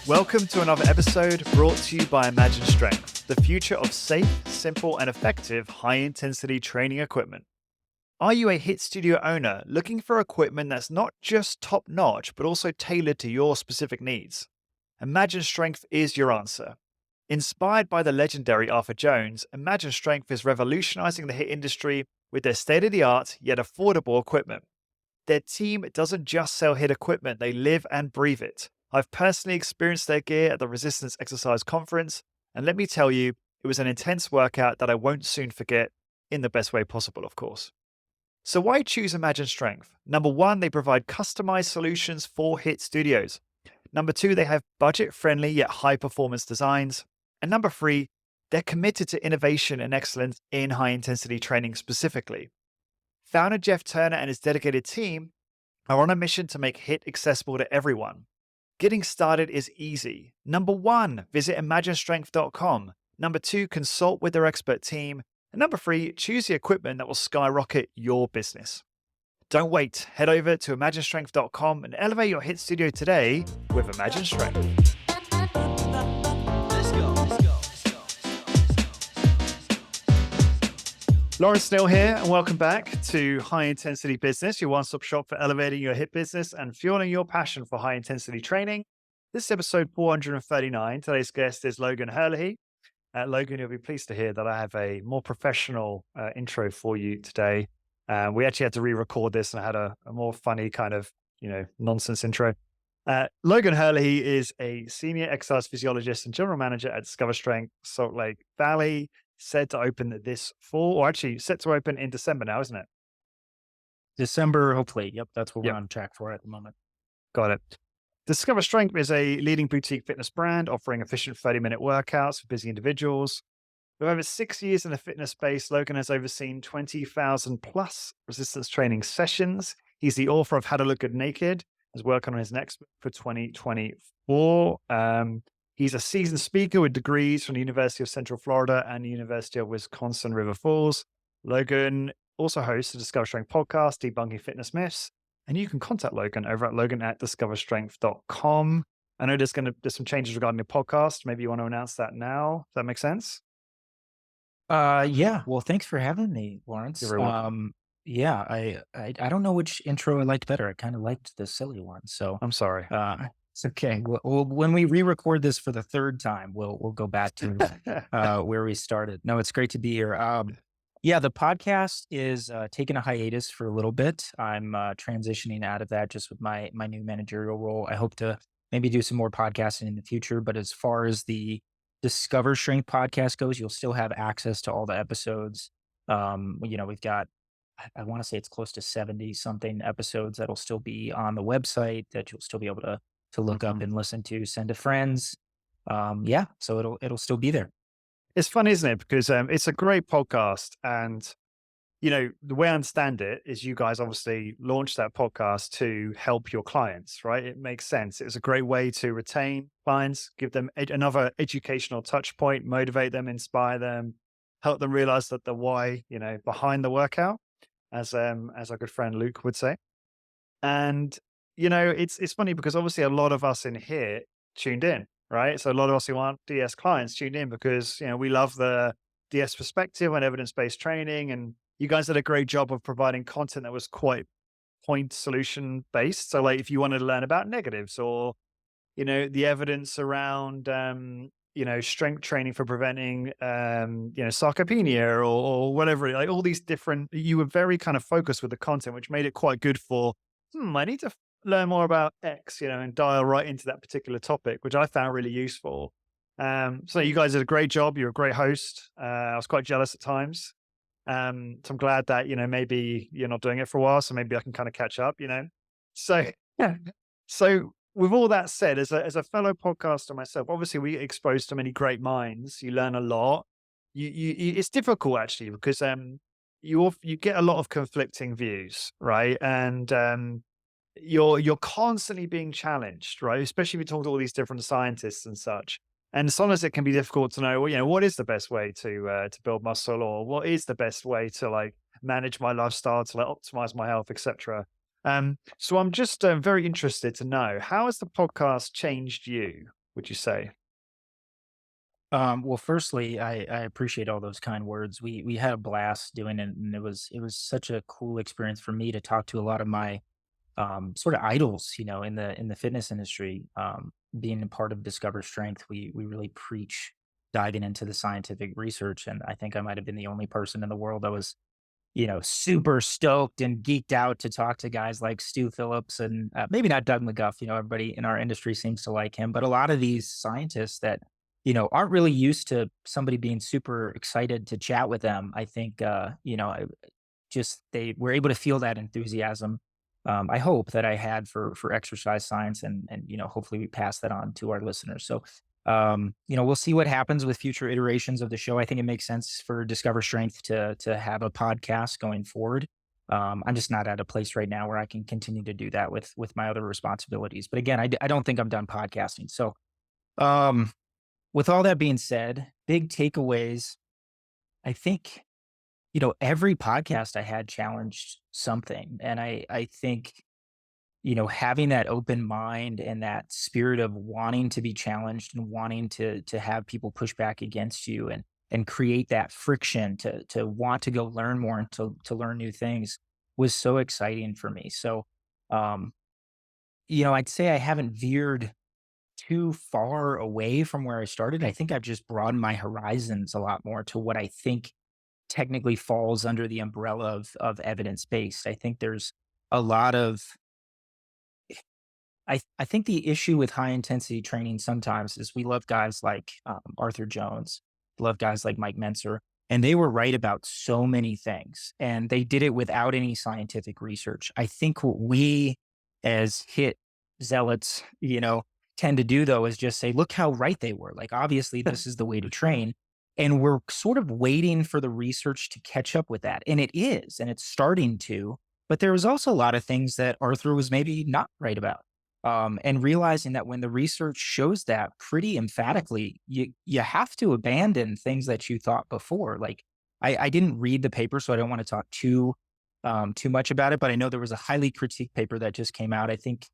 Welcome to another episode brought to you by Imagine Strength, the future of safe, simple, and effective high-intensity training equipment. Are you a HIIT studio owner looking for equipment that's not just top-notch, but also tailored to your specific needs? Imagine Strength is your answer. Inspired by the legendary Arthur Jones, Imagine Strength is revolutionizing the HIIT industry with their state-of-the-art yet affordable equipment. Their team doesn't just sell HIIT equipment, they live and breathe it. I've personally experienced their gear at the Resistance Exercise Conference, and let me tell you, it was an intense workout that I won't soon forget, in the best way possible, of course. So why choose Imagine Strength? Number one, they provide customized solutions for HIIT studios. Number two, they have budget-friendly yet high-performance designs. And number three, they're committed to innovation and excellence in high-intensity training specifically. Founder Jeff Turner and his dedicated team are on a mission to make HIIT accessible to everyone. Getting started is easy. Number one, visit imaginestrength.com. Number two, consult with their expert team. And number three, choose the equipment that will skyrocket your business. Don't wait. Head over to imaginestrength.com and elevate your HIIT studio today with Imagine Strength. Lawrence Snell here, and welcome back to High Intensity Business, your one-stop shop for elevating your HIIT business and fueling your passion for high-intensity training. This is episode 439. Today's guest is Logan Herlihy. Logan, you'll be pleased to hear that I have a more professional intro for you today. We actually had to re-record this, and I had a more funny kind of, nonsense intro. Logan Herlihy is a senior exercise physiologist and general manager at Discover Strength, Salt Lake Valley. Set to open this fall, or actually set to open in December now, isn't it? December, hopefully. Yep, that's what we're on track for at the moment. Got it. Discover Strength is a leading boutique fitness brand offering efficient 30-minute workouts for busy individuals. With over 6 years in the fitness space, Logan has overseen 20,000 plus resistance training sessions. He's the author of How to Look Good Naked, is working on his next book for 2024. He's a seasoned speaker with degrees from the University of Central Florida and the University of Wisconsin River Falls. Logan also hosts the Discover Strength podcast, Debunking Fitness Myths. And you can contact Logan over at logan@discoverstrength.com. I know there's some changes regarding the podcast. Maybe you want to announce that now. Does that make sense? Yeah. Well, thanks for having me, Lawrence. You're very welcome. Yeah, I don't know which intro I liked better. I kind of liked the silly one. So I'm sorry. It's okay. Well, when we re-record this for the third time, we'll go back to where we started. No, it's great to be here. Yeah, the podcast is taking a hiatus for a little bit. I'm transitioning out of that just with my new managerial role. I hope to maybe do some more podcasting in the future. But as far as the Discover Strength podcast goes, you'll still have access to all the episodes. We've got, I want to say it's close to 70 something episodes that'll still be on the website that you'll still be able to look up and listen to, send to friends. So it'll still be there. It's fun, isn't it? Because it's a great podcast. And, the way I understand it is you guys obviously launched that podcast to help your clients, right? It makes sense. It's a great way to retain clients, give them another educational touch point, motivate them, inspire them, help them realize that the why, behind the workout, as our good friend Luke would say. And it's funny because obviously a lot of us in here tuned in, right? So a lot of us who aren't DS clients tuned in because, we love the DS perspective on evidence-based training. And you guys did a great job of providing content that was quite point solution based. So like if you wanted to learn about negatives or, the evidence around, strength training for preventing, sarcopenia or whatever, like all these different, you were very kind of focused with the content, which made it quite good for, I need to learn more about X, and dial right into that particular topic, which I found really useful. So you guys did a great job. You're a great host. I was quite jealous at times. So I'm glad that, maybe you're not doing it for a while, so maybe I can kind of catch up, So, yeah. So with all that said, as a fellow podcaster myself, obviously we get exposed to many great minds. You learn a lot. It's difficult actually because you get a lot of conflicting views, right? And you're constantly being challenged, right? Especially if you talk to all these different scientists and such. And sometimes it can be difficult to know, what is the best way to build muscle, or what is the best way to like manage my lifestyle, to like optimize my health, etc. So I'm just very interested to know, how has the podcast changed you would you say? Well, firstly, I appreciate all those kind words. We had a blast doing it, and it was such a cool experience for me to talk to a lot of my sort of idols, in the fitness industry. Being a part of Discover Strength, we really preach diving into the scientific research, and I think I might have been the only person in the world that was super stoked and geeked out to talk to guys like Stu Phillips and maybe not Doug McGuff. Everybody in our industry seems to like him, but a lot of these scientists that, aren't really used to somebody being super excited to chat with them. I think, just they were able to feel that enthusiasm. I hope that I had for exercise science, and hopefully we pass that on to our listeners. So we'll see what happens with future iterations of the show. I think it makes sense for Discover Strength to have a podcast going forward. I'm just not at a place right now where I can continue to do that with my other responsibilities. But again, I don't think I'm done podcasting. So, with all that being said, big takeaways. I think every podcast I had challenged something, and I think having that open mind and that spirit of wanting to be challenged and wanting to have people push back against you and create that friction to want to go learn more and to learn new things was so exciting for me. So, um, I'd say I haven't veered too far away from where I started. I think I've just broadened my horizons a lot more to what I think technically falls under the umbrella of evidence based. I think there's a lot of I think the issue with high intensity training sometimes is we love guys like Arthur Jones, love guys like Mike Menser, and they were right about so many things, and they did it without any scientific research. I think what we as hit zealots, tend to do though is just say, look how right they were. Like obviously this is the way to train. And we're sort of waiting for the research to catch up with that. And it is, and it's starting to. But there was also a lot of things that Arthur was maybe not right about. And realizing that when the research shows that pretty emphatically, you have to abandon things that you thought before. Like I didn't read the paper, so I don't want to talk too much about it. But I know there was a highly critiqued paper that just came out. I think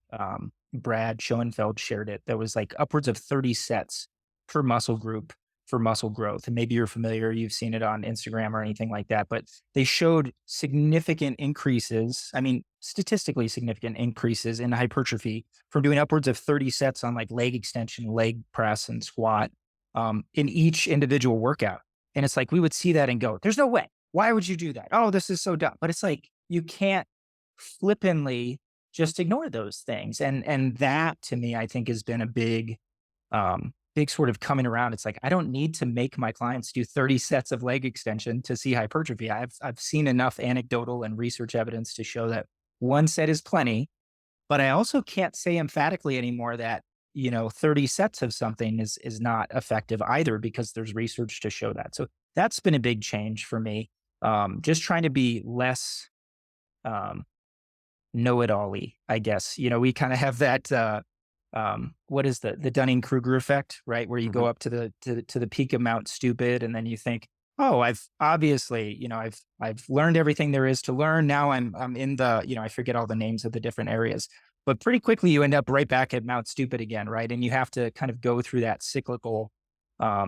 Brad Schoenfeld shared it. There was like upwards of 30 sets per muscle group for muscle growth. And maybe you're familiar, you've seen it on Instagram or anything like that, but they showed significant increases. I mean, statistically significant increases in hypertrophy from doing upwards of 30 sets on like leg extension, leg press, and squat in each individual workout. And it's like, we would see that and go, there's no way. Why would you do that? Oh, this is so dumb. But it's like, you can't flippantly just ignore those things. And that to me, I think has been a big sort of coming around. It's like, I don't need to make my clients do 30 sets of leg extension to see hypertrophy. I've seen enough anecdotal and research evidence to show that one set is plenty, but I also can't say emphatically anymore that, 30 sets of something is not effective either, because there's research to show that. So that's been a big change for me. Just trying to be less, know-it-all-y, I guess. We kind of have that, what is the Dunning-Kruger effect, right? Where you go up to the peak of Mount Stupid, and then you think, oh, I've obviously, I've learned everything there is to learn. Now I'm in the, I forget all the names of the different areas, but pretty quickly you end up right back at Mount Stupid again, right? And you have to kind of go through that cyclical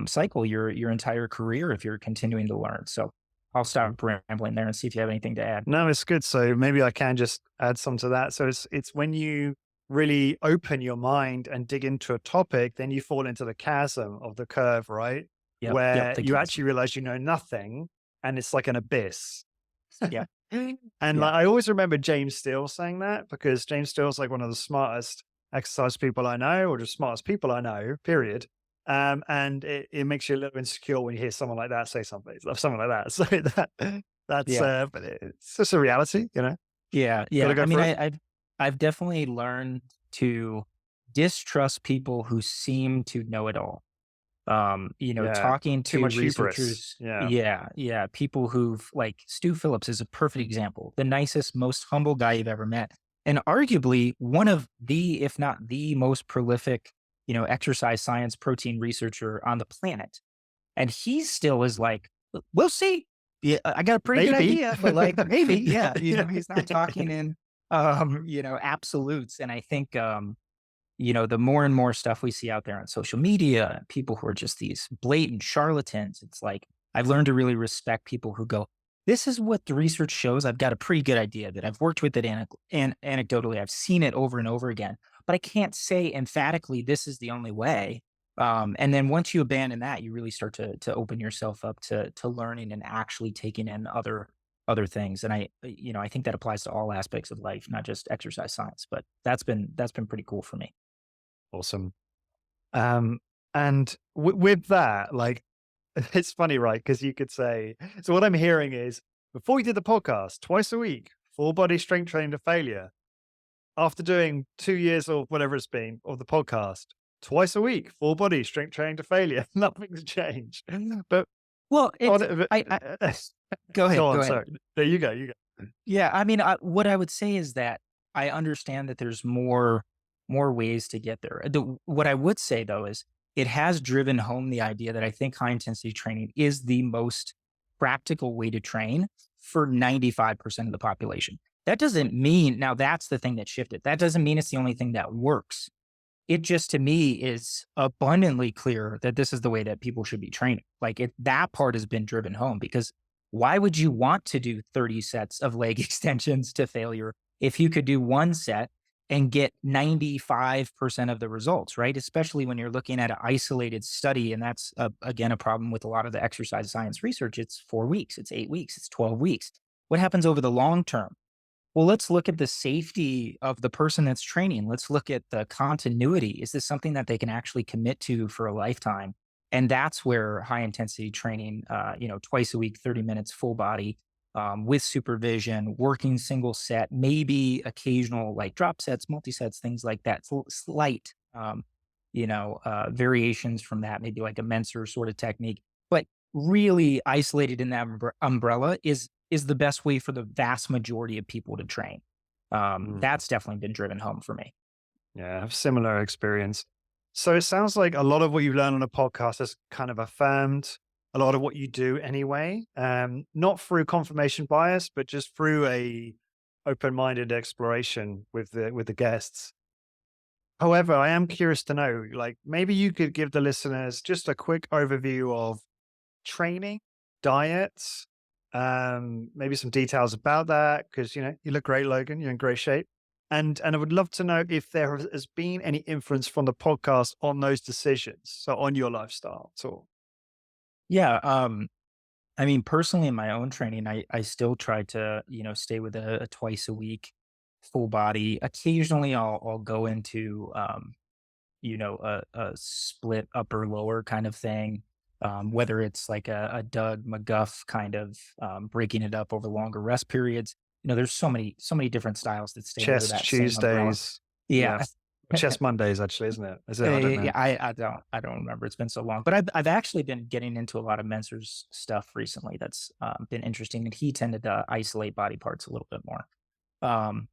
cycle your entire career if you're continuing to learn. So I'll stop rambling there and see if you have anything to add. No, it's good. So maybe I can just add some to that. So it's when you really open your mind and dig into a topic, then you fall into the chasm of the curve, right? Yep. Where The you case. actually realize you know nothing, and it's like an abyss. Yeah. And Yeah. like, I always remember James Steele saying that, because James Steele's like one of the smartest exercise people I know, or just smartest people I know, period. And it makes you a little insecure when you hear someone like that say something like that. So that's Yeah. but it's just a reality, Yeah. Gotta Yeah. I go mean, for it. I've definitely learned to distrust people who seem to know it all. Yeah. Talking Too to much hubris. researchers. Yeah. Yeah. People who've, like Stu Phillips is a perfect example, the nicest, most humble guy you've ever met. And arguably one of the, if not the most prolific, exercise science protein researcher on the planet. And he still is like, we'll see. Yeah, I got a pretty good Maybe. idea, but like maybe, yeah. Yeah. He's not talking in absolutes. And I think the more and more stuff we see out there on social media, people who are just these blatant charlatans, it's like I've learned to really respect people who go, this is what the research shows. I've got a pretty good idea that I've worked with it anecdotally. I've seen it over and over again, but I can't say emphatically this is the only way. And then once you abandon that, you really start to open yourself up to learning and actually taking in other things. And I think that applies to all aspects of life, not just exercise science. But that's been pretty cool for me. Awesome. Um, and with that, like, it's funny, right? Because you could say, so what I'm hearing is before we did the podcast, twice a week, full body strength training to failure. After doing 2 years or whatever it's been of the podcast, twice a week, full body strength training to failure. Nothing's changed. But Well, it's go ahead, go go on. ahead. Sorry. There you go. You go. Yeah, I mean, what I would say is that I understand that there's more ways to get there. What I would say though is it has driven home the idea that I think high intensity training is the most practical way to train for 95% of the population. That doesn't mean now that's the thing that shifted. That doesn't mean it's the only thing that works. It just to me is abundantly clear that this is the way that people should be training. Like that part has been driven home because why would you want to do 30 sets of leg extensions to failure if you could do one set and get 95% of the results, right? Especially when you're looking at an isolated study. And that's, again, a problem with a lot of the exercise science research. It's 4 weeks, it's 8 weeks, it's 12 weeks. What happens over the long term? Well, let's look at the safety of the person that's training. Let's look at the continuity. Is this something that they can actually commit to for a lifetime? And that's where high intensity training, twice a week, 30 minutes, full body, with supervision, working single set, maybe occasional like drop sets, multi sets, things like that. Slight, variations from that, maybe like a Menser sort of technique, but really isolated in that umbrella is the best way for the vast majority of people to train. Mm. That's definitely been driven home for me. Yeah, I have similar experience. So it sounds like a lot of what you've learned on a podcast has kind of affirmed a lot of what you do anyway. Not through confirmation bias, but just through a open-minded exploration with the guests. However, I am curious to know, like maybe you could give the listeners just a quick overview of training, diets, maybe some details about that because you look great, Logan. You're in great shape, and I would love to know if there has been any influence from the podcast on those decisions, so on your lifestyle at all. Yeah. I mean, personally, in my own training, I still try to, stay with a twice a week full body. Occasionally, I'll go into, a split upper lower kind of thing. Whether it's like a Doug McGuff kind of breaking it up over longer rest periods. There's so many different styles that stay under Chest that same umbrella. Tuesdays, yeah, Yeah. chest Mondays, actually, isn't it? Is it? I don't know. Yeah, I don't remember. It's been so long, but I've actually been getting into a lot of Menser's stuff recently. That's been interesting, and he tended to isolate body parts a little bit more,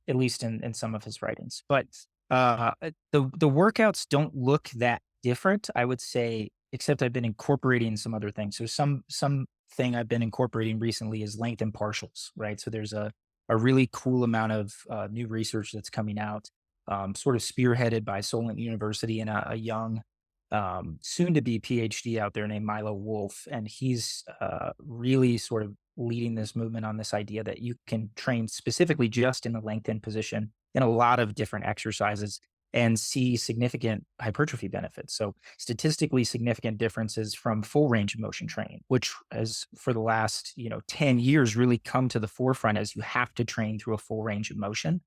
at least in some of his writings. But the workouts don't look that different, I would say, except I've been incorporating some other things. So something I've been incorporating recently is lengthened partials, right? So there's a really cool amount of new research that's coming out sort of spearheaded by Solent University and a young, soon to be PhD out there named Milo Wolf. And he's really sort of leading this movement on this idea that you can train specifically just in the lengthened position in a lot of different exercises and see significant hypertrophy benefits. So statistically significant differences from full range of motion training, which has for the last, 10 years really come to the forefront as you have to train through a full range of motion.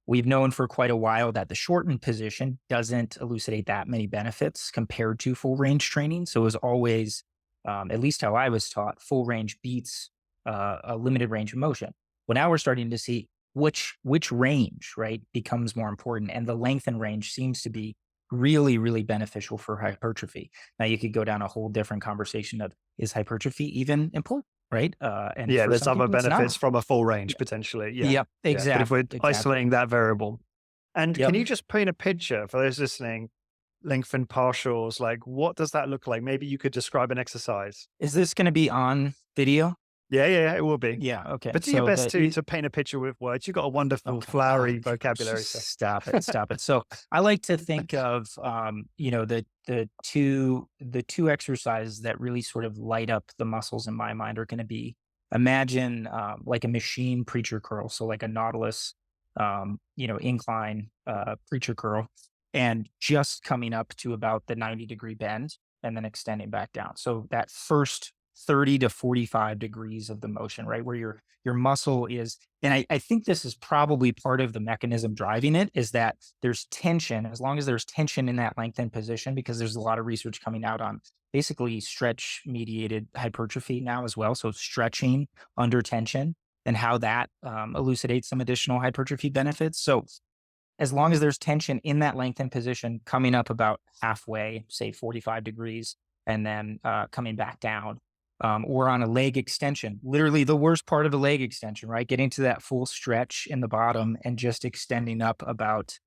We've known for quite a while that the shortened position doesn't elucidate that many benefits compared to full range training. So it was always, at least how I was taught, full range beats a limited range of motion. Well, now we're starting to see which range, right, becomes more important. And the lengthened range seems to be really, really beneficial for hypertrophy. Now you could go down a whole different conversation of is hypertrophy even important, right? And Yeah, for there's some other people, it's benefits not. from a full range potentially. Yeah, Yep, yeah. But if we're exactly. isolating that variable, and can Yep. you just paint a picture for those listening? Lengthened partials, like what does that look like? Maybe you could describe an exercise. Is this going to be on video? Yeah, it will be. Yeah. Okay. But do your So best the to paint a picture with words. You've got a wonderful Okay. Oh, flowery vocabulary. So stop it. Stop it. So I like to think of, the two exercises that really sort of light up the muscles in my mind are going to be, imagine, like a machine preacher curl. So like a Nautilus, incline, preacher curl, and just coming up to about the 90-degree bend and then extending back down. So that first 30 to 45 degrees of the motion, right? Where your muscle is, and I think this is probably part of the mechanism driving it, is that there's tension. As long as there's tension in that lengthened position, because there's a lot of research coming out on basically stretch mediated hypertrophy now as well. So stretching under tension and how that elucidates some additional hypertrophy benefits. So as long as there's tension in that lengthened position, coming up about halfway, say 45 degrees, and then coming back down, or on a leg extension, literally the worst part of the leg extension, right? Getting to that full stretch in the bottom and just extending up about,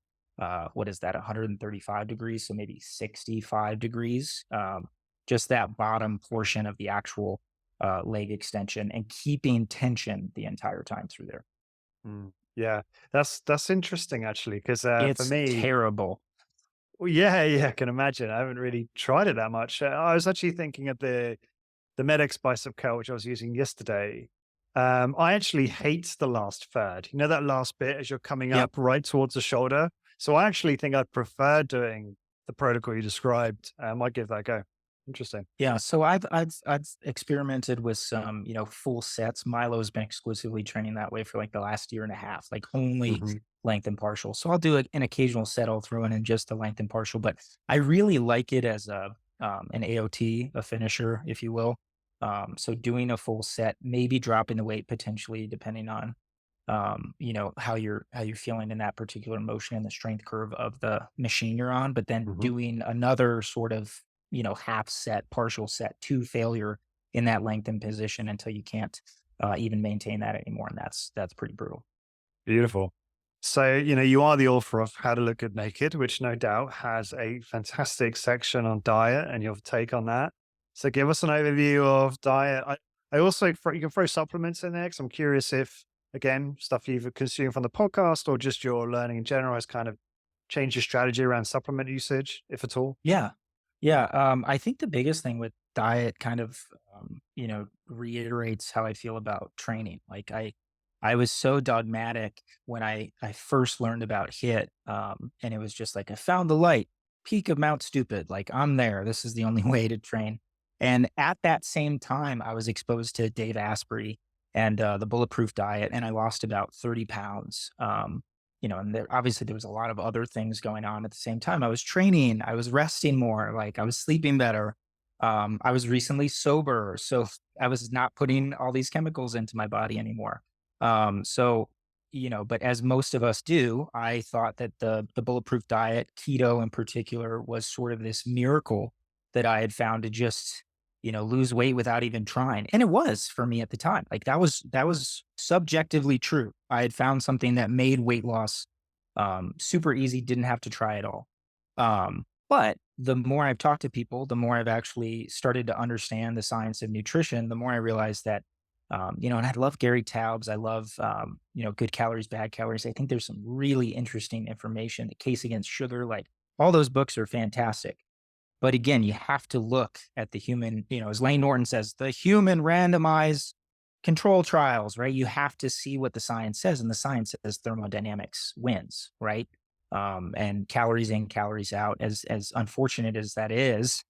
what is that, 135 degrees, so maybe 65 degrees, just that bottom portion of the actual leg extension, and keeping tension the entire time through there. yeah, that's interesting actually, because for It's me, terrible. well, yeah, I can imagine. I haven't really tried it that much. I was actually thinking of the Medex bicep curl, which I was using yesterday. I actually hate the last third. You know that last bit as you're coming Yep. up right towards the shoulder. So I actually think I'd prefer doing the protocol you described. I might give that a go. Interesting. Yeah, so I've experimented with some, full sets. Milo's been exclusively training that way for like the last year and a half, like only Hmm. length and partial. So I'll do an occasional set. I'll throw in just the length and partial, but I really like it as an AOT, a finisher, if you will. So doing a full set, maybe dropping the weight potentially, depending on how you're feeling in that particular motion and the strength curve of the machine you're on, but then Hmm. doing another sort of, half set, partial set to failure in that lengthened position until you can't even maintain that anymore. And that's pretty brutal. Beautiful. So, you are the author of How to Look Good Naked, which no doubt has a fantastic section on diet and your take on that. So, give us an overview of diet. I also, you can throw supplements in there because I'm curious if, again, stuff you've consumed from the podcast or just your learning in general has kind of changed your strategy around supplement usage, if at all. Yeah. Yeah. I think the biggest thing with diet kind of, reiterates how I feel about training. Like I was so dogmatic when I first learned about HIIT. And it was just like, I found the light, peak of Mount Stupid. Like I'm there. This is the only way to train. And at that same time, I was exposed to Dave Asprey and the Bulletproof Diet, and I lost about 30 pounds. And obviously there was a lot of other things going on at the same time. I was training, I was resting more, like I was sleeping better. I was recently sober, so I was not putting all these chemicals into my body anymore. But as most of us do, I thought that the bulletproof diet, keto in particular, was sort of this miracle that I had found to just, lose weight without even trying. And it was for me at the time. Like that was subjectively true. I had found something that made weight loss super easy, didn't have to try at all. But the more I've talked to people, the more I've actually started to understand the science of nutrition, the more I realized that, and I love Gary Taubes. I love, good calories, bad calories. I think there's some really interesting information. The Case Against Sugar, like all those books are fantastic. But again, you have to look at the human, as Lane Norton says, the human randomized control trials, right? You have to see what the science says, and the science says thermodynamics wins, right? And calories in, calories out, as unfortunate as that is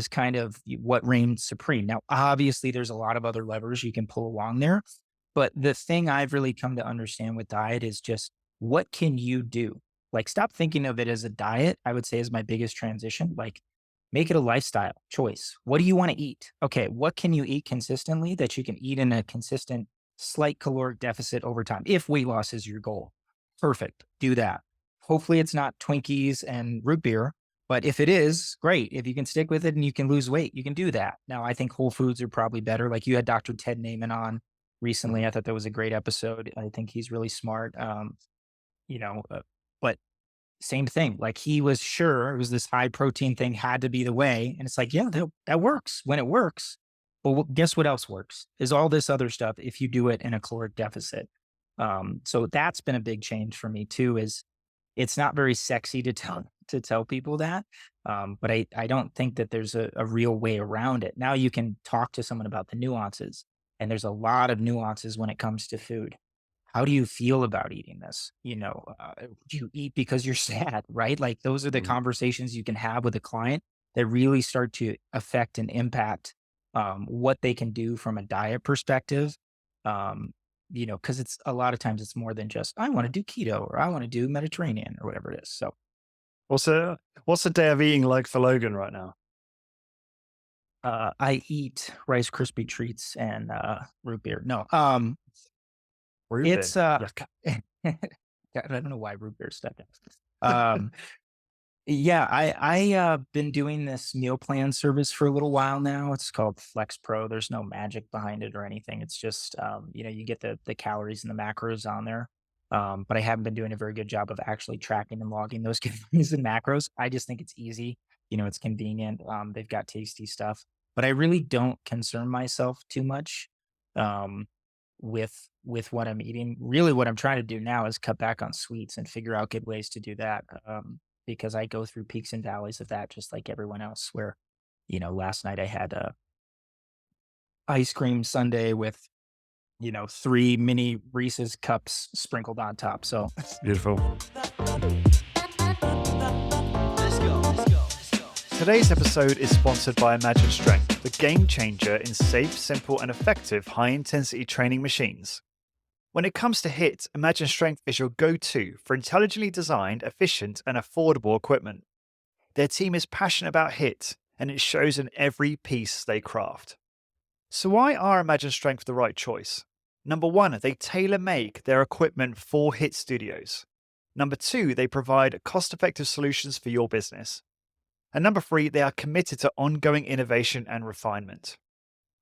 kind of what reigns supreme. Now, obviously, there's a lot of other levers you can pull along there, but the thing I've really come to understand with diet is just what can you do? Like, stop thinking of it as a diet, I would say is my biggest transition. Like, make it a lifestyle choice. What do you want to eat? Okay, what can you eat consistently that you can eat in a consistent, slight caloric deficit over time? If weight loss is your goal, perfect. Do that. Hopefully, it's not Twinkies and root beer, but if it is, great. If you can stick with it and you can lose weight, you can do that. Now, I think whole foods are probably better. Like you had Dr. Ted Naiman on recently. I thought that was a great episode. I think he's really smart. You know, uh, but same thing. Like he was sure it was this high protein thing had to be the way. And it's like, yeah, that works when it works. Well, guess what else works is all this other stuff if you do it in a caloric deficit. So that's been a big change for me too, is it's not very sexy to tell people that. But I don't think that there's a real way around it. Now you can talk to someone about the nuances, and there's a lot of nuances when it comes to food. How do you feel about eating this? Do you eat because you're sad, right? Like those are the Mhm. conversations you can have with a client that really start to affect and impact what they can do from a diet perspective. Um, because it's a lot of times it's more than just I want to do keto or I want to do Mediterranean or whatever it is. So What's a day of eating like for Logan right now? I eat Rice Krispie treats and root beer. No, Root it's beer. Yuck. I don't know why root beer stuck out. Yeah, I been doing this meal plan service for a little while now. It's called Flex Pro. There's no magic behind it or anything. It's just you get the calories and the macros on there. But I haven't been doing a very good job of actually tracking and logging those calories and macros. I just think it's easy. It's convenient. They've got tasty stuff, but I really don't concern myself too much um, with what I'm eating. Really, what I'm trying to do now is cut back on sweets and figure out good ways to do that. Because I go through peaks and valleys of that just like everyone else where, last night I had a ice cream sundae with, 3 mini Reese's cups sprinkled on top. So Beautiful. Today's episode is sponsored by Imagine Strength, the game changer in safe, simple, and effective high-intensity training machines. When it comes to HIIT, Imagine Strength is your go-to for intelligently designed, efficient, and affordable equipment. Their team is passionate about HIIT, and it shows in every piece they craft. So why are Imagine Strength the right choice? Number one, they tailor-make their equipment for HIIT studios. Number two, they provide cost-effective solutions for your business. And number three, they are committed to ongoing innovation and refinement.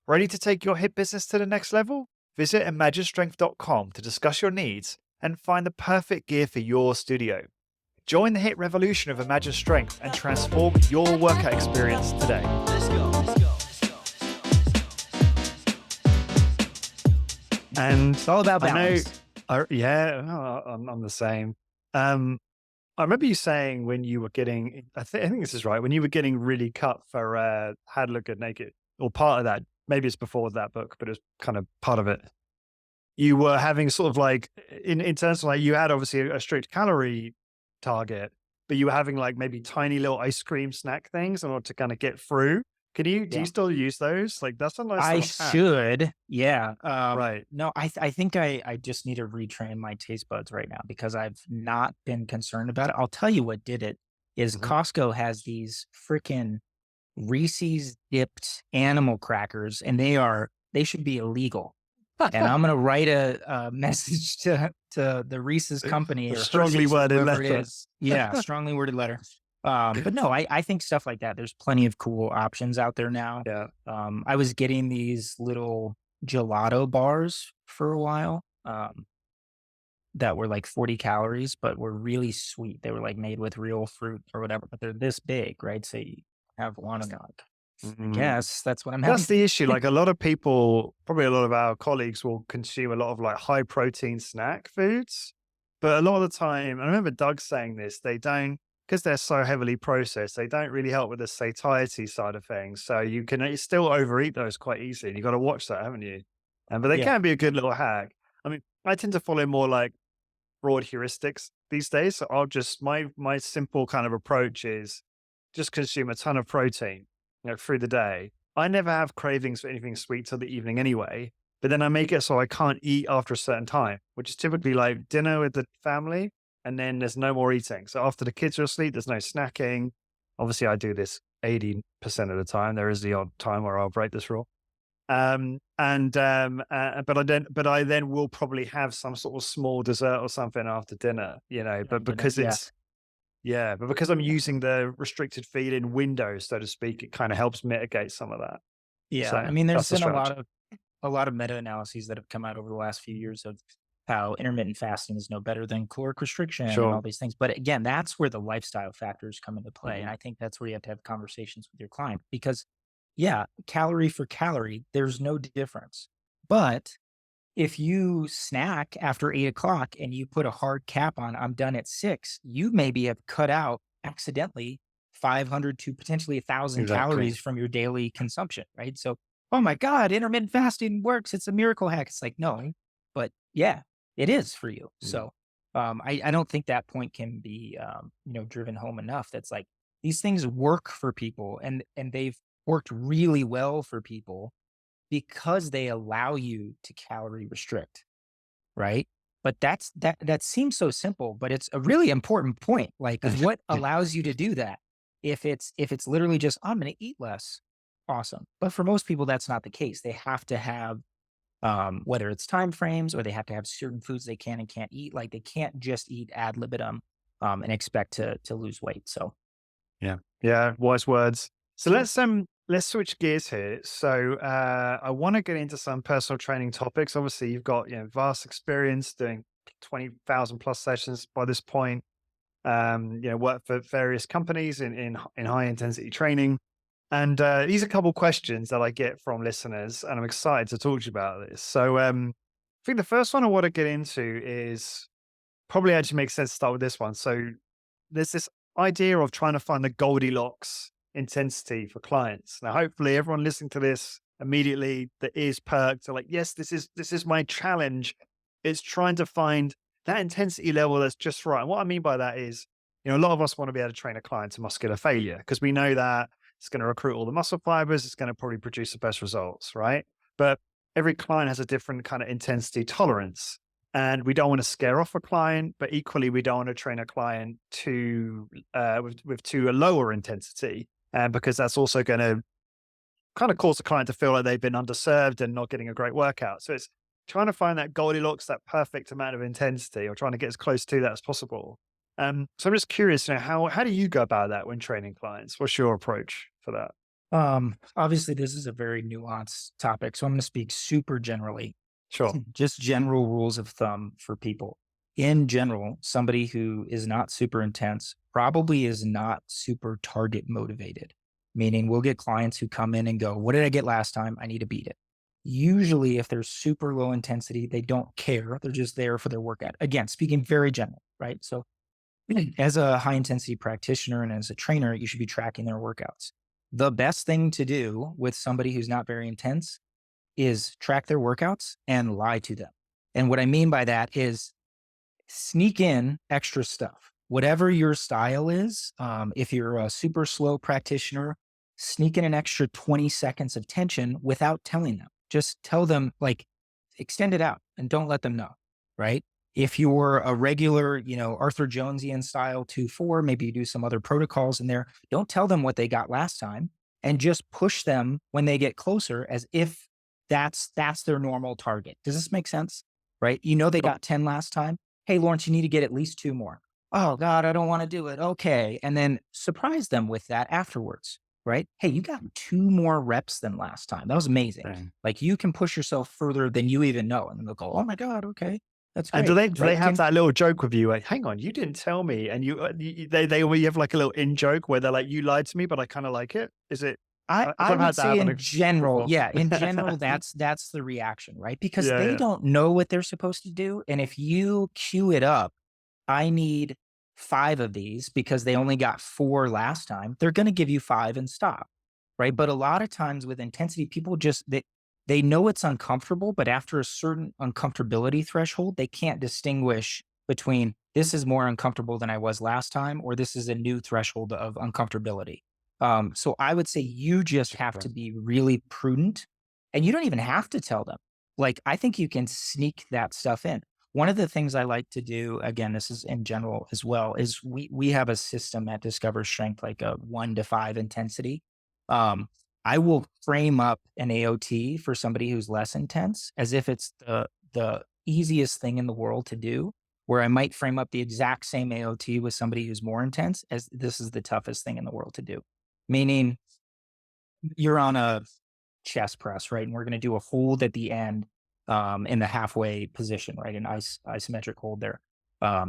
Ready to take your HIIT business to the next level? Visit imaginestrength.com to discuss your needs and find the perfect gear for your studio. Join the HIIT revolution of Imagine Strength and transform your workout experience today. And it's all about I know, balance. I'm the same. I remember you saying when you were getting, I think this is right, when you were getting really cut for How to Look Good Naked, or part of that, maybe it's before that book, but it's kind of part of it. You were having sort of like, in terms of like, you had obviously a strict calorie target, but you were having like maybe tiny little ice cream snack things in order to kind of get through. Do you Yeah. still use those? Like, that's a nice I little hack. should. Yeah. Right. No, I think I just need to retrain my taste buds right now because I've not been concerned about it. I'll tell you what did it is Mhm. Costco has these freaking Reese's dipped animal crackers, and they should be illegal. And I'm gonna write a message to the Reese's company A or strongly Hershey's or worded whoever it letter. is. Yeah, strongly worded letter. But no, I think stuff like that. There's plenty of cool options out there now. Yeah. I was getting these little gelato bars for a while. That were like 40 calories, but were really sweet. They were like made with real fruit or whatever, but they're this big, right? So you have one and you're like, I Mm. guess that's what I'm having. That's the issue. Like a lot of people, probably a lot of our colleagues will consume a lot of like high protein snack foods. But a lot of the time, I remember Doug saying this, they don't, because they're so heavily processed, they don't really help with the satiety side of things. So you can still overeat those quite easily. And you got to watch that, haven't you? But they Yeah. can be a good little hack. I mean, I tend to follow more like broad heuristics these days. So I'll just, my simple kind of approach is just consume a ton of protein, through the day. I never have cravings for anything sweet till the evening anyway, but then I make it so I can't eat after a certain time, which is typically like dinner with the family, and then there's no more eating. So after the kids are asleep, there's no snacking. Obviously, I do this 80% of the time. There is the odd time where I'll break this rule. But I then will probably have some sort of small dessert or something after dinner, but because Yeah. but because I'm using the restricted feeding window, so to speak, it kind of helps mitigate some of that. Yeah. So I mean, there's that's the been strategy. a lot of meta-analyses that have come out over the last few years of how intermittent fasting is no better than caloric restriction and all Sure. these things. But again, that's where the lifestyle factors come into play. And Mhm. I think that's where you have to have conversations with your client because yeah, calorie for calorie, there's no difference. But if you snack after 8 o'clock and you put a hard cap on, I'm done at 6, you maybe have cut out accidentally 500 to potentially 1,000 Exactly. calories from your daily consumption, right? So, oh my God, intermittent fasting works. It's a miracle hack. It's like, no, but yeah, it is for you. Mm. So, I don't think that point can be, driven home enough. That's like these things work for people, and they've worked really well for people because they allow you to calorie restrict, right? But that seems so simple, but it's a really important point. Like, what allows you to do that? If it's literally just, I'm going to eat less, awesome. But for most people, that's not the case. They have to have whether it's time frames or they have to have certain foods they can and can't eat. Like they can't just eat ad libitum and expect to lose weight. So Yeah. Yeah. Wise words. So let's switch gears here. So I want to get into some personal training topics. Obviously, you've got vast experience doing 20,000 plus sessions by this point. Work for various companies in high intensity training. And these are a couple questions that I get from listeners, and I'm excited to talk to you about this. So I think the first one I want to get into is probably actually makes sense to start with this one. So there's this idea of trying to find the Goldilocks intensity for clients. Now, hopefully, everyone listening to this immediately, the ears perked, are like, yes, this is my challenge. It's trying to find that intensity level that's just right. And what I mean by that is, a lot of us want to be able to train a client to muscular failure because we know that it's going to recruit all the muscle fibers. It's going to probably produce the best results, right? But every client has a different kind of intensity tolerance. And we don't want to scare off a client, but equally we don't want to train a client to with to a lower intensity, because that's also going to kind of cause the client to feel like they've been underserved and not getting a great workout. So it's trying to find that Goldilocks, that perfect amount of intensity, or trying to get as close to that as possible. So I'm just curious, how do you go about that when training clients? What's your approach for that? obviously this is a very nuanced topic. So I'm going to speak super generally. Sure. Just general rules of thumb for people. In general, somebody who is not super intense probably is not super target motivated, meaning we'll get clients who come in and go, what did I get last time? I need to beat it. Usually, if they're super low intensity, they don't care. They're just there for their workout. Again, speaking very general, right? So, as a high intensity practitioner and as a trainer, you should be tracking their workouts. The best thing to do with somebody who's not very intense is track their workouts and lie to them. And what I mean by that is sneak in extra stuff. Whatever your style is, if you're a super slow practitioner, sneak in an extra 20 seconds of tension without telling them. Just tell them, like, extend it out and don't let them know, right? If you're a regular, Arthur Jonesian style 2-4, maybe you do some other protocols in there. Don't tell them what they got last time and just push them when they get closer as if that's their normal target. Does this make sense? Right? They got 10 last time. Hey, Lawrence, you need to get at least 2 more. Oh God, I don't want to do it. Okay. And then surprise them with that afterwards, right? Hey, you got 2 more reps than last time. That was amazing. Right. Like you can push yourself further than you even know. And then they'll go, oh my God, okay. That's And do great. they Right? have that little joke with you? Like, hang on, you didn't tell me, and you have like a little in joke where they're like, you lied to me, but I kind of like it. Is it? I, 'Cause I I've would had that say happen in general, before. yeah, in general, that's the reaction, right? Because Yeah, they yeah, don't know what they're supposed to do. And if you cue it up, I need 5 of these because they only got 4 last time, they're going to give you 5 and stop. Right. But a lot of times with intensity, people just they know it's uncomfortable, but after a certain uncomfortability threshold, they can't distinguish between this is more uncomfortable than I was last time, or this is a new threshold of uncomfortability. So I would say you just have to right. be really prudent and you don't even have to tell them. Like, I think you can sneak that stuff in. One of the things I like to do, again, this is in general as well, is we have a system at Discover Strength, like a 1 to 5 intensity. Um, I will frame up an AOT for somebody who's less intense as if it's the easiest thing in the world to do, where I might frame up the exact same AOT with somebody who's more intense as this is the toughest thing in the world to do. Meaning you're on a chest press, right? And we're going to do a hold at the end in the halfway position, right? An isometric hold there.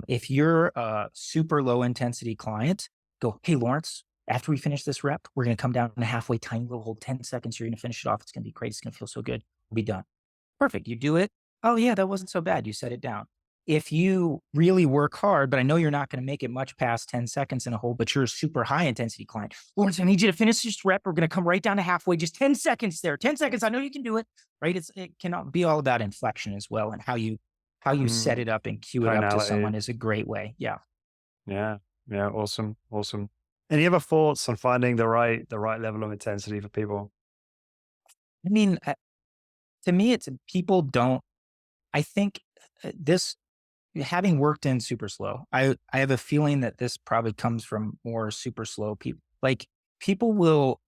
If you're a super low intensity client, go, hey, Lawrence, After we finish this rep, we're going to come down to halfway, tiny little hold, 10 seconds. You're going to finish it off. It's going to be great. It's going to feel so good. We'll be done. Perfect. You do it. Oh, yeah, that wasn't so bad. You set it down. If you really work hard, but I know you're not going to make it much past 10 seconds in a hold, but you're a super high intensity client. Lawrence, I need you to finish this rep. We're going to come right down to halfway, just 10 seconds there. 10 seconds. I know you can do it. Right. It cannot be all about inflection as well. And how you set Mm, it up and cue it up to tonality. someone is a great way. Yeah. Yeah. Yeah. Awesome. Awesome. Any other thoughts on finding the right level of intensity for people? I mean, to me, it's people don't, I think this, having worked in super slow, I have a feeling that this probably comes from more super slow people. Like people will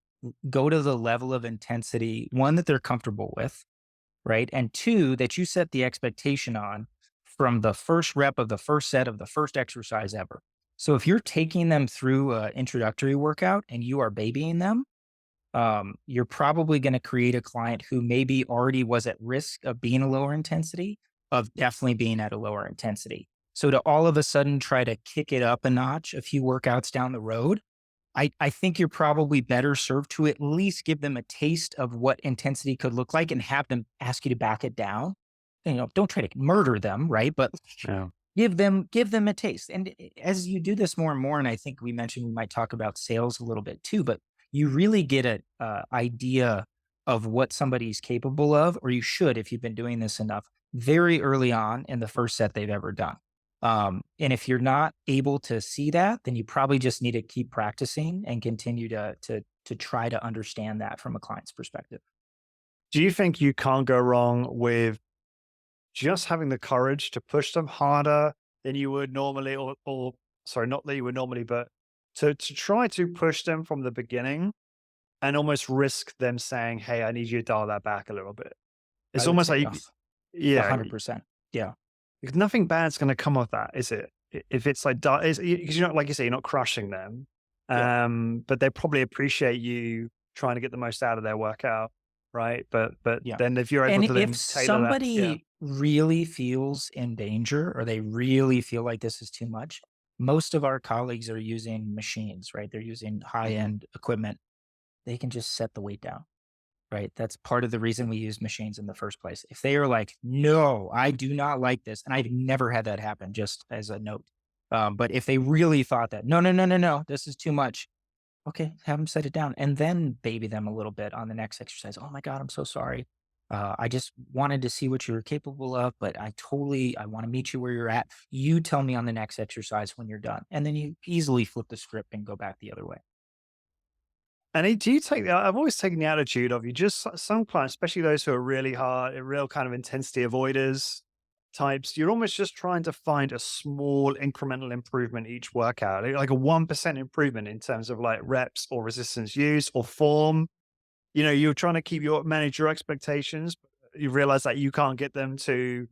go to the level of intensity, one that they're comfortable with, right? And two, that you set the expectation on from the first rep of the first set of the first exercise ever. So if you're taking them through an introductory workout and you are babying them, you're probably going to create a client who maybe already was at risk of being a lower intensity, of definitely being at a lower intensity. So to all of a sudden try to kick it up a notch a few workouts down the road, I think you're probably better served to at least give them a taste of what intensity could look like and have them ask you to back it down. Don't try to murder them, right? But Yeah. give them a taste. And as you do this more and more, and I think we mentioned we might talk about sales a little bit too, but you really get a idea of what somebody's capable of, or you should if you've been doing this enough, very early on in the first set they've ever done. And if you're not able to see that, then you probably just need to keep practicing and continue to try to understand that from a client's perspective. Do you think you can't go wrong with just having the courage to push them harder than you would normally, or sorry, not that you would normally, but to try to push them from the beginning and almost risk them saying, "Hey, I need you to dial that back a little bit." It's I would almost say like yes, yeah, 100%. Yeah. because nothing bad's going to come of that, is it? If it's like, because you're not, like you say, you're not crushing them, Yeah. but they probably appreciate you trying to get the most out of their workout, right? But Yeah. then if you're able And to if then tailor that, yeah. somebody really feels in danger or they really feel like this is too much, most of our colleagues are using machines, right? They're using high Mhm. end equipment. They can just set the weight down, right? That's part of the reason we use machines in the first place. If they are like, no, I do not like this, and I've never had that happen, just as a note. But if they really thought that, no, no, no, no, no, this is too much, okay, have them set it down and then baby them a little bit on the next exercise. Oh my God, I'm so sorry. I just wanted to see what you were capable of, but I want to meet you where you're at. You tell me on the next exercise when you're done. And then you easily flip the script and go back the other way. And do you take the? I've always taken the attitude of you just some clients, especially those who are really hard, real kind of intensity avoiders types. You're almost just trying to find a small incremental improvement each workout, like a 1% improvement in terms of like reps or resistance use or form. You're trying to manage your expectations. But you realize that you can't get them to,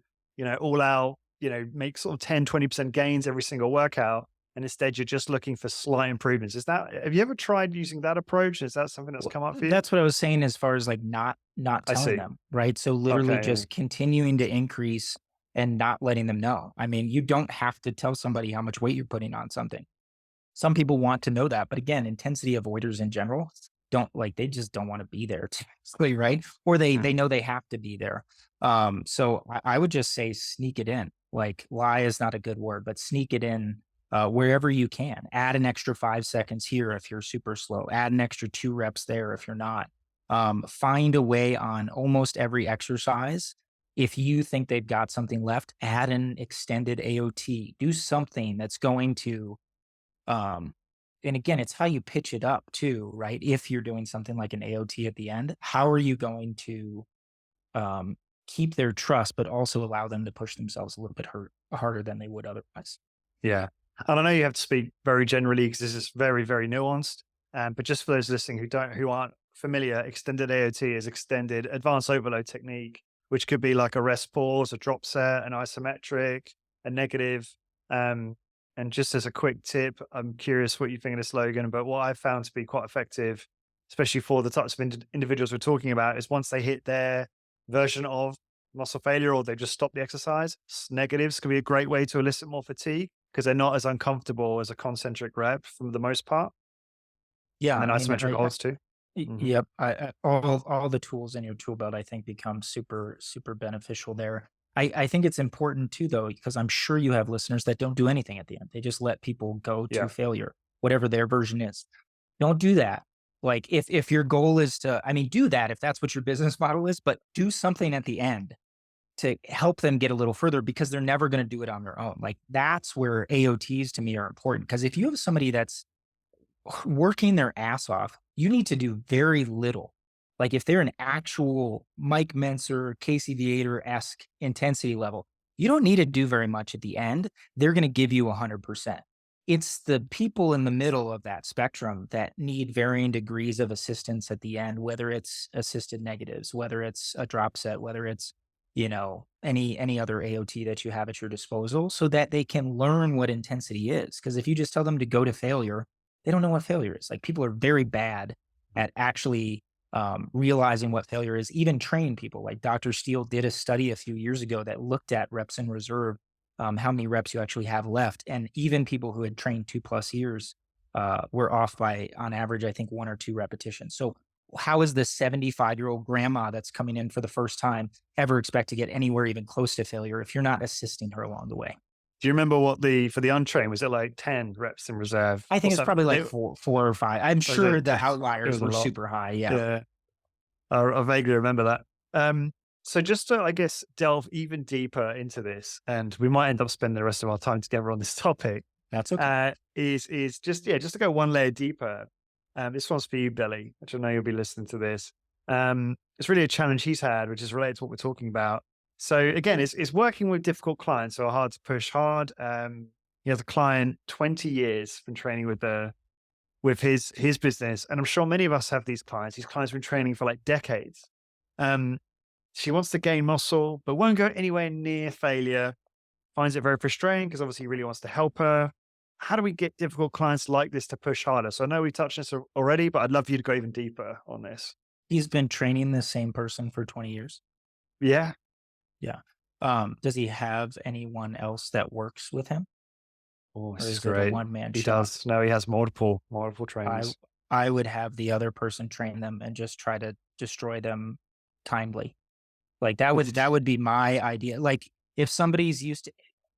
all out, make sort of 10, 20% gains every single workout. And instead you're just looking for slight improvements. Have you ever tried using that approach? Is that something that's Well, come up for you? that's what I was saying as far as like not I telling see. them, right? So literally Okay. just continuing to increase and not letting them know. I mean, you don't have to tell somebody how much weight you're putting on something. Some people want to know that, but again, intensity avoiders in general don't like they just don't want to be there typically, right? Or they Mhm. know they have to be there. So I would just say sneak it in. Like lie is not a good word, but sneak it in wherever you can. Add an extra 5 seconds here if you're super slow. Add an extra 2 reps there if you're not. Find a way on almost every exercise. If you think they've got something left, add an extended AOT. Do something that's going to um, and again, it's how you pitch it up too, right? If you're doing something like an AOT at the end, how are you going to um, keep their trust, but also allow them to push themselves a little bit harder than they would otherwise? Yeah. And I know you have to speak very generally because this is very, very nuanced. But just for those listening who aren't familiar, extended AOT is extended advanced overload technique, which could be like a rest pause, a drop set, an isometric, a negative. Um, and just as a quick tip, I'm curious what you think of this, Logan, but what I've found to be quite effective, especially for the types of individuals we're talking about, is once they hit their version of muscle failure or they just stop the exercise, negatives can be a great way to elicit more fatigue because they're not as uncomfortable as a concentric rep for the most part. Yeah. and then I mean, isometric holds too. Hmm. yep. All the tools in your tool belt, I think, become super, super beneficial there. I think it's important too, though, because I'm sure you have listeners that don't do anything at the end. They just let people go to Yeah. failure, whatever their version is. Don't do that. Like if your goal is to, I mean, do that if that's what your business model is, but do something at the end to help them get a little further because they're never going to do it on their own. Like that's where AOTs to me are important. Because if you have somebody that's working their ass off, you need to do very little. Like if they're an actual Mike Menser, Casey Viator-esque intensity level, you don't need to do very much at the end. They're going to give you 100%. It's the people in the middle of that spectrum that need varying degrees of assistance at the end, whether it's assisted negatives, whether it's a drop set, whether it's, any other AOT that you have at your disposal so that they can learn what intensity is. Because if you just tell them to go to failure, they don't know what failure is. Like people are very bad at actually realizing what failure is, even train people. Like Dr. Steele did a study a few years ago that looked at reps in reserve, how many reps you actually have left. And even people who had trained 2+ years were off by, on average, I think 1 or 2 repetitions. So how is the 75-year-old grandma that's coming in for the first time ever expect to get anywhere even close to failure if you're not assisting her along the way? Do you remember what for the untrained, was it like 10 reps in reserve I or think it's something? probably like four or five. I'm Was sure it? the It outliers was a were lot. super high. Yeah. Yeah. I vaguely remember that. So just to, I guess, delve even deeper into this, and we might end up spending the rest of our time together on this topic, That's okay. is just, yeah, just to go one layer deeper. This one's for you, Billy, which I know you'll be listening to this. It's really a challenge he's had, which is related to what we're talking about. So again, it's working with difficult clients who are hard to push hard. He has a client, 20 years been training with his business. And I'm sure many of us have these clients. These clients have been training for like decades. Um, she wants to gain muscle, but won't go anywhere near failure. Finds it very frustrating because obviously he really wants to help her. How do we get difficult clients like this to push harder? So I know we touched on this already, but I'd love for you to go even deeper on this. He's been training the same person for 20 years. Yeah. Yeah. Does he have anyone else that works with him, Oh, or this is is it a great. one-man He shop? does. No, he has multiple I trainers. I would have the other person train them and just try to destroy them kindly. Like that would be my idea. Like if somebody's used to,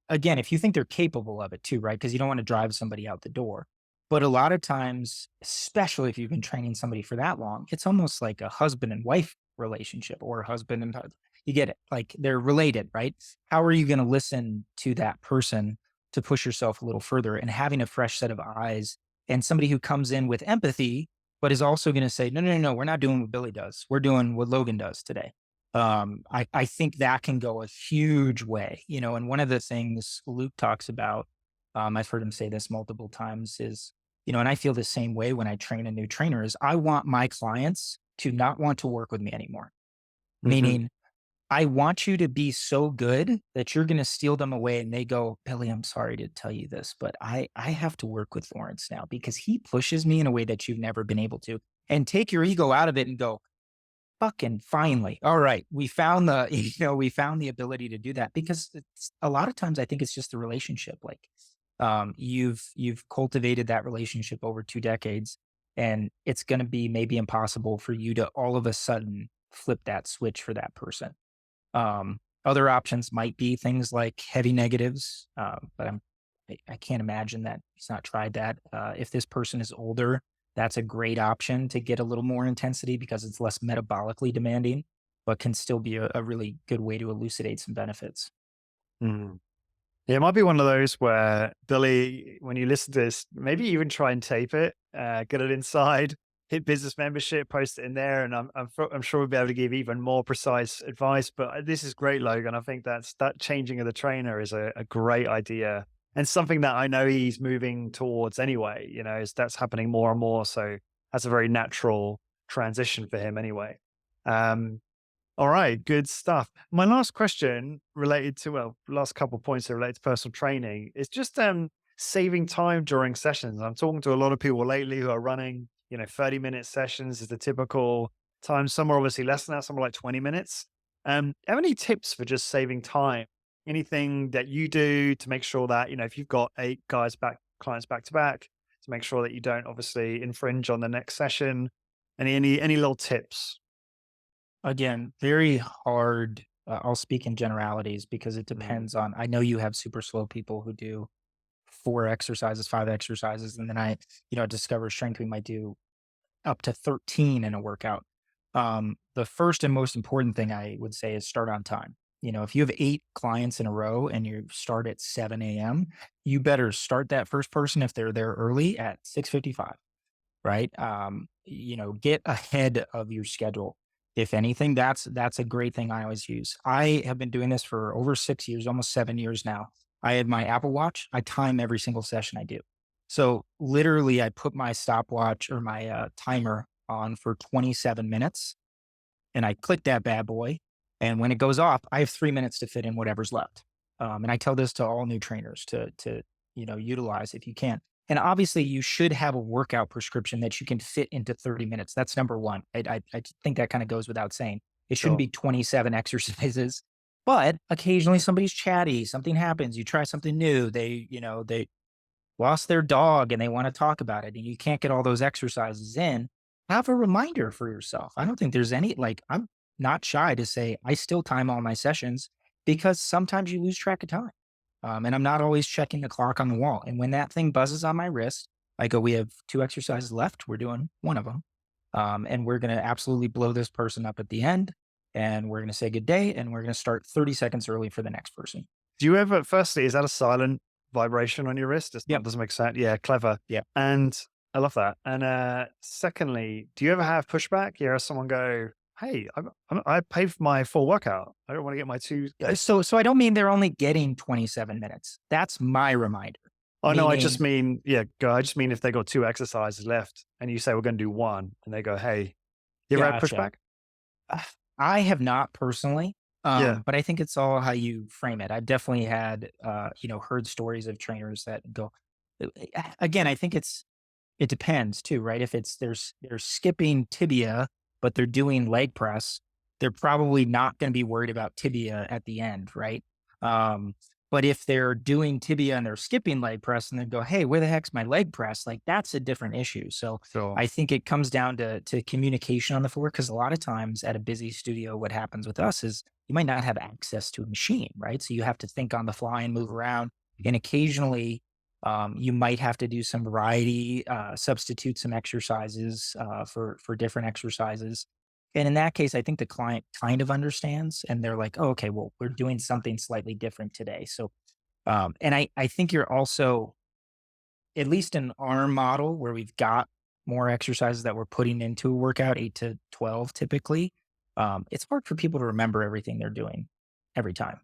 again, if you think they're capable of it too, right? Because you don't want to drive somebody out the door. But a lot of times, especially if you've been training somebody for that long, it's almost like a husband and wife relationship or husband and you get it. Like they're related, right? How are you going to listen to that person to push yourself a little further and having a fresh set of eyes and somebody who comes in with empathy, but is also going to say, no, no, no, no, we're not doing what Billy does. We're doing what Logan does today. I think that can go a huge way, and one of the things Luke talks about, I've heard him say this multiple times is, and I feel the same way when I train a new trainer is I want my clients to not want to work with me anymore. Hmm. Meaning I want you to be so good that you're going to steal them away and they go, Billy, I'm sorry to tell you this, but I have to work with Lawrence now because he pushes me in a way that you've never been able to, and take your ego out of it and go, fucking finally. All right. We found the, we found the ability to do that because it's a lot of times I think it's just the relationship. Like, you've cultivated that relationship over 2 decades and it's going to be maybe impossible for you to all of a sudden flip that switch for that person. Other options might be things like heavy negatives. But I can't imagine that he's not tried that. If this person is older, that's a great option to get a little more intensity because it's less metabolically demanding, but can still be a really good way to elucidate some benefits. Mm. Yeah, it might be one of those where Billy, when you listen to this, maybe even try and tape it, get it inside, hit business membership, post it in there, and I'm sure we'll be able to give even more precise advice. But this is great, Logan. I think that changing of the trainer is a great idea and something that I know he's moving towards anyway. Is that's happening more and more. So that's a very natural transition for him anyway. Um, all right, good stuff. My last question related to, well, last couple of points that relate to personal training is just saving time during sessions. I'm talking to a lot of people lately who are running, 30-minute sessions is the typical time. Some are obviously less than that, some are like 20 minutes. Have any tips for just saving time? Anything that you do to make sure that, if you've got 8 clients back to back, to make sure that you don't obviously infringe on the next session? Any little tips? Again, very hard. I'll speak in generalities because it Mm, depends on, I know you have super slow people who do 4 exercises, 5 exercises. And then at Discover Strength, we might do up to 13 in a workout. The first and most important thing I would say is start on time. If you have 8 clients in a row and you start at 7 a.m., you better start that first person if they're there early at 6:55, right? Get ahead of your schedule. If anything, that's a great thing I always use. I have been doing this for over 6 years, almost 7 years now. I have my Apple Watch. I time every single session I do. So literally, I put my stopwatch or my timer on for 27 minutes, and I click that bad boy. And when it goes off, I have 3 minutes to fit in whatever's left. And I tell this to all new trainers to utilize if you can. And obviously, you should have a workout prescription that you can fit into 30 minutes. That's number one. I think that kind of goes without saying. It shouldn't sure. be 27 exercises, but occasionally somebody's chatty, something happens, you try something new, they lost their dog and they want to talk about it and you can't get all those exercises in, have a reminder for yourself. I don't think there's I'm not shy to say I still time all my sessions because sometimes you lose track of time. And I'm not always checking the clock on the wall. And when that thing buzzes on my wrist, I go, we have 2 exercises left. We're doing one of them. And we're going to absolutely blow this person up at the end. And we're going to say good day. And we're going to start 30 seconds early for the next person. Do you ever, firstly, is that a silent vibration on your wrist? It's not, Yep. doesn't make sense. Yeah, clever. Yep. And I love that. And secondly, do you ever have pushback? You hear someone go, "Hey, I paid for my full workout. I don't want to get my two." So I don't mean they're only getting 27 minutes. That's my reminder. Oh no, I just Meaning, mean, yeah, go. I just mean if they got 2 exercises left, and you say we're going to do one, and they go, "Hey," you ever had gotcha. pushback? Uh, I have not personally, Yeah, but I think it's all how you frame it. I've definitely had, heard stories of trainers that go. Again, I think it depends too, right? If they're skipping tibia, but they're doing leg press, they're probably not going to be worried about tibia at the end, right? Um, but if they're doing tibia and they're skipping leg press and they go, "Hey, where the heck's my leg press?" Like that's a different issue. So sure. I think it comes down to communication on the floor because a lot of times at a busy studio, what happens with us is you might not have access to a machine, right? So you have to think on the fly and move around. And occasionally you might have to do some variety, substitute some exercises for different exercises. And in that case, I think the client kind of understands, and they're like, "Oh, okay, well, we're doing something slightly different today." So, and I think you're also, at least in our model, where we've got more exercises that we're putting into a workout, 8 to 12 typically. It's hard for people to remember everything they're doing every time.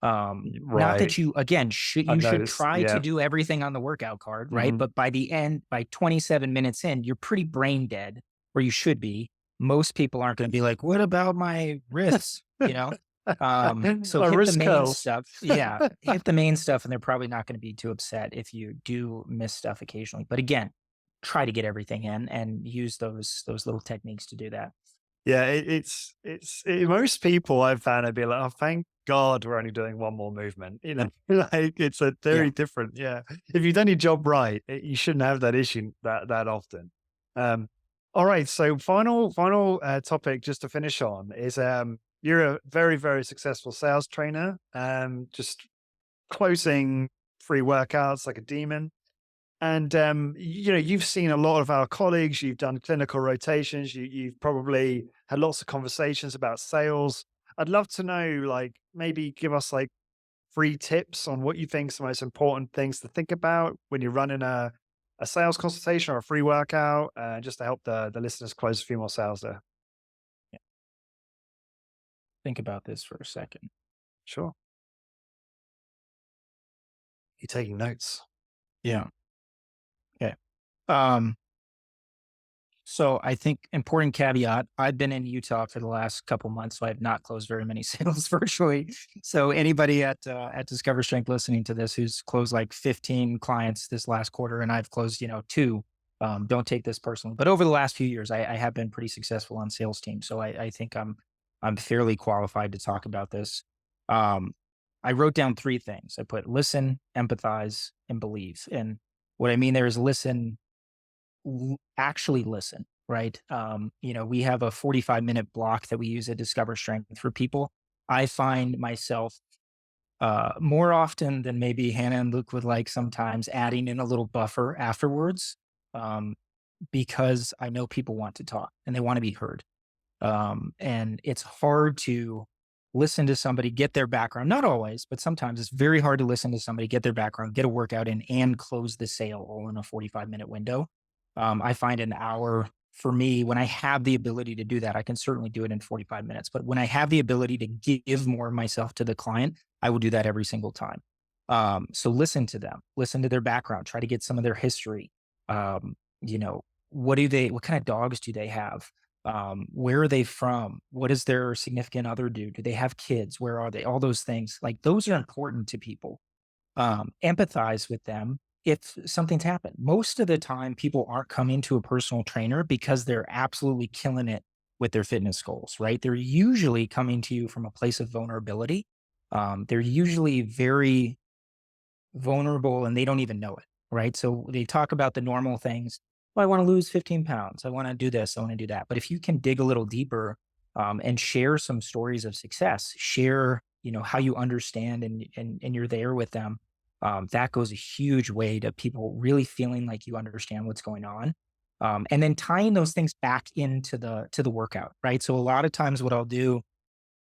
Not Right. that you again should I've you should noticed. try to Yeah. do everything on the workout card, right? Hmm. But by the end, by 27 minutes in, you're pretty brain dead where you should be. Most people aren't going to be like, "What about my wrists?" So My hit the wrist main curls. stuff. Yeah, hit the main stuff, and they're probably not going to be too upset if you do miss stuff occasionally. But again, try to get everything in and use those little techniques to do that. Yeah, most people I've found, I'd be like, "Oh, thank God we're only doing one more movement." Like it's a Yeah. very different. Yeah, if you've done your job right, you shouldn't have that issue that often. Um, all right, so final topic just to finish on is you're a very successful sales trainer, just closing free workouts like a demon. And you've seen a lot of our colleagues. You've done clinical rotations. You've probably had lots of conversations about sales. I'd love to know, like, maybe give us like free tips on what you think is the most important things to think about when you're running a sales consultation or a free workout, just to help the listeners close a few more sales there. Yeah. Think about this for a second. Sure. You're taking notes. Yeah. Okay. Um, So I think important caveat, I've been in Utah for the last couple months, so I have not closed very many sales virtually. So anybody at Discover Strength listening to this who's closed like 15 clients this last quarter and I've closed, two, don't take this personally. But over the last few years, I have been pretty successful on sales teams. So I think I'm fairly qualified to talk about this. Um, I wrote down 3 things. I put listen, empathize, and believe. And What I mean there is listen, actually listen, right? We have a 45-minute block that we use at Discover Strength for people. I find myself more often than maybe Hannah and Luke would like sometimes adding in a little buffer afterwards, um, because I know people want to talk and they want to be heard. And it's hard to listen to somebody, get their background. Not always, but sometimes it's very hard to listen to somebody, get their background, get a workout in, and close the sale all in a 45-minute window. I find an hour for me, when I have the ability to do that, I can certainly do it in 45 minutes. But when I have the ability to give more of myself to the client, I will do that every single time. So listen to them, listen to their background, try to get some of their history. Um, what kind of dogs do they have? Where are they from? What does their significant other do? Do they have kids? Where are they? All those things, like those are important to people. Empathize with them if something's happened. Most of the time, people aren't coming to a personal trainer because they're absolutely killing it with their fitness goals, right? They're usually coming to you from a place of vulnerability. They're usually very vulnerable and they don't even know it, right? So they talk about the normal things. Well, I want to lose 15 pounds. I want to do this. I want to do that. But if you can dig a little deeper, and share some stories of success, share, how you understand and you're there with them, that goes a huge way to people really feeling like you understand what's going on. And then tying those things back into the workout, right? So a lot of times what I'll do,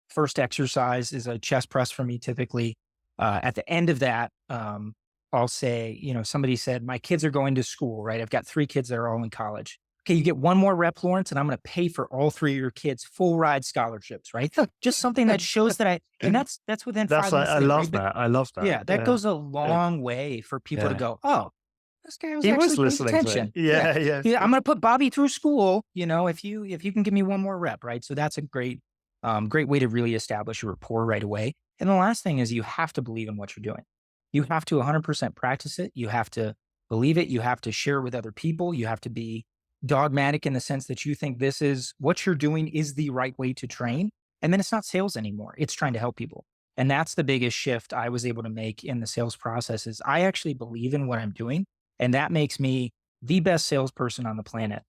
first exercise is a chest press for me typically. At the end of that, I'll say, somebody said, my kids are going to school, right? I've got 3 kids that are all in college. Okay, you get one more rep, Lawrence, and I'm going to pay for all 3 of your kids full ride scholarships, right? Just something that shows that and that's within That's 5 minutes I of it, love right? But that. I love that. yeah, that goes a long way for people to Yeah. go, oh, this guy was He actually was paying listening to me. attention. Yeah. Yeah, yeah. Yeah, I'm going to put Bobby through school, if you can give me one more rep, right? So that's a great way to really establish a rapport right away. And the last thing is you have to believe in what you're doing. You have to 100% practice it. You have to believe it. You have to share it with other people. You have to be dogmatic in the sense that you think this is what you're doing is the right way to train. And then it's not sales anymore. It's trying to help people. And that's the biggest shift I was able to make in the sales process is I actually believe in what I'm doing. And that makes me the best salesperson on the planet.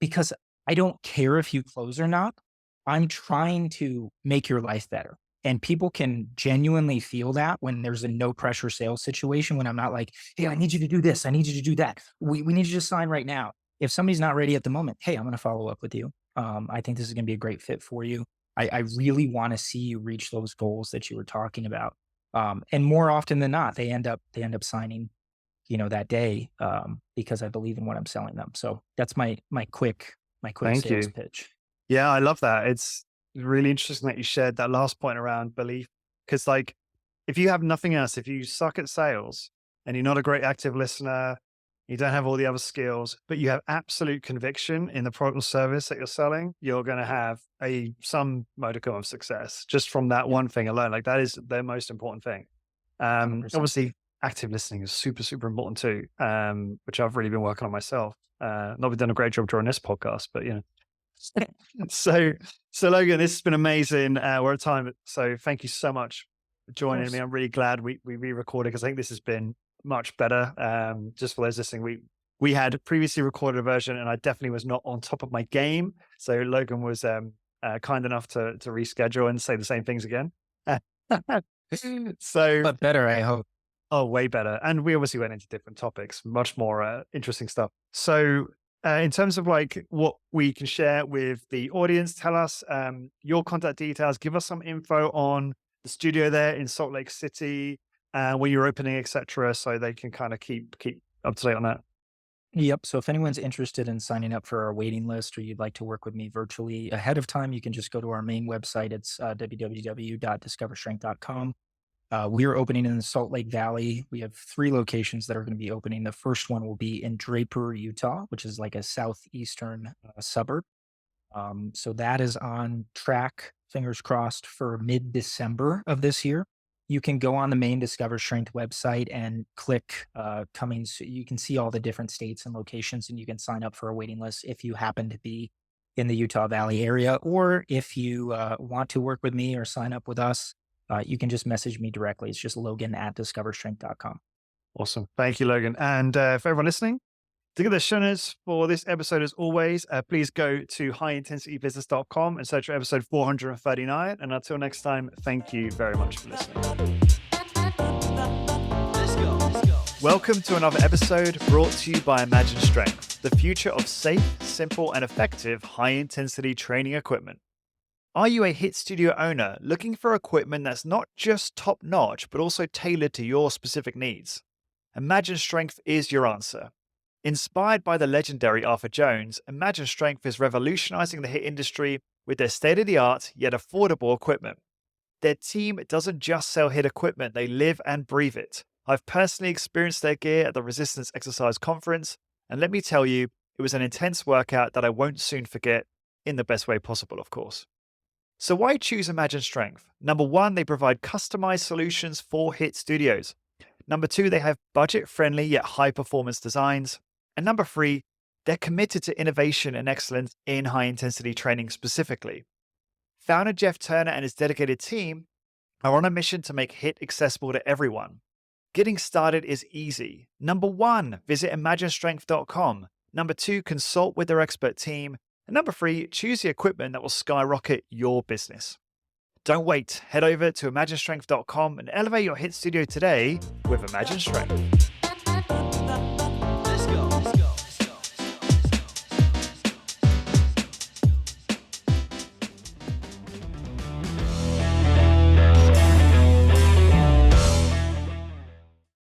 Because I don't care if you close or not. I'm trying to make your life better. And people can genuinely feel that when there's a no pressure sales situation, when I'm not like, hey, I need you to do this. I need you to do that. We need you to sign right now. If somebody's not ready at the moment, hey, I'm going to follow up with you. I think this is going to be a great fit for you. I really want to see you reach those goals that you were talking about. And more often than not, they end up signing, that day, because I believe in what I'm selling them. So that's my quick Thank sales you. pitch. Yeah, I love that. It's really interesting that you shared that last point around belief. Because, like, if you have nothing else, if you suck at sales and you're not a great active listener, you don't have all the other skills, but you have absolute conviction in the product or service that you're selling, you're going to have some modicum of success just from that Yep, one thing alone. Like, that is the most important thing. 100%. Obviously, active listening is super, super important too, which I've really been working on myself. Not done a great job during this podcast, but so, so Logan, this has been amazing. We're at time, so thank you so much for Of joining me. course. I'm really glad we re-recorded because I think this has been much better. Just for those listening, we had previously recorded a version, and I definitely was not on top of my game. So Logan was kind enough to reschedule and say the same things again. So, But better, I hope. oh, way better. And we obviously went into different topics, much more interesting stuff. So, in terms of like what we can share with the audience, tell us your contact details, give us some info on the studio there in Salt Lake City, when you're opening, etc., so they can kind of keep up to date on that. Yep. So if anyone's interested in signing up for our waiting list or you'd like to work with me virtually ahead of time, you can just go to our main website. It's www.discoverstrength.com. We are opening in the Salt Lake Valley. We have 3 locations that are going to be opening. The first one will be in Draper, Utah, which is like a southeastern suburb. So that is on track, fingers crossed, for mid-December of this year. You can go on the main Discover Strength website and click coming. So you can see all the different states and locations, and you can sign up for a waiting list if you happen to be in the Utah Valley area, or if you want to work with me or sign up with us, you can just message me directly. It's just Logan at discoverstrength.com. Awesome. Thank you, Logan. And for everyone listening, to get the show notes for this episode, as always, please go to highintensitybusiness.com and search for episode 439. And until next time, thank you very much for listening. Welcome to another episode brought to you by Imagine Strength, the future of safe, simple, and effective high-intensity training equipment. Are you a HIIT studio owner looking for equipment that's not just top-notch, but also tailored to your specific needs? Imagine Strength is your answer. Inspired by the legendary Arthur Jones, Imagine Strength is revolutionizing the HIIT industry with their state-of-the-art yet affordable equipment. Their team doesn't just sell HIIT equipment, they live and breathe it. I've personally experienced their gear at the Resistance Exercise Conference, and let me tell you, it was an intense workout that I won't soon forget, in the best way possible, of course. So why choose Imagine Strength? Number one, they provide customized solutions for HIIT studios. Number two, they have budget-friendly yet high-performance designs. And number three, they're committed to innovation and excellence in high-intensity training specifically. Founder Jeff Turner and his dedicated team are on a mission to make HIIT accessible to everyone. Getting started is easy. Number one, visit imaginestrength.com. Number two, consult with their expert team. And number three, choose the equipment that will skyrocket your business. Don't wait. Head over to imaginestrength.com and elevate your HIIT studio today with Imagine Strength.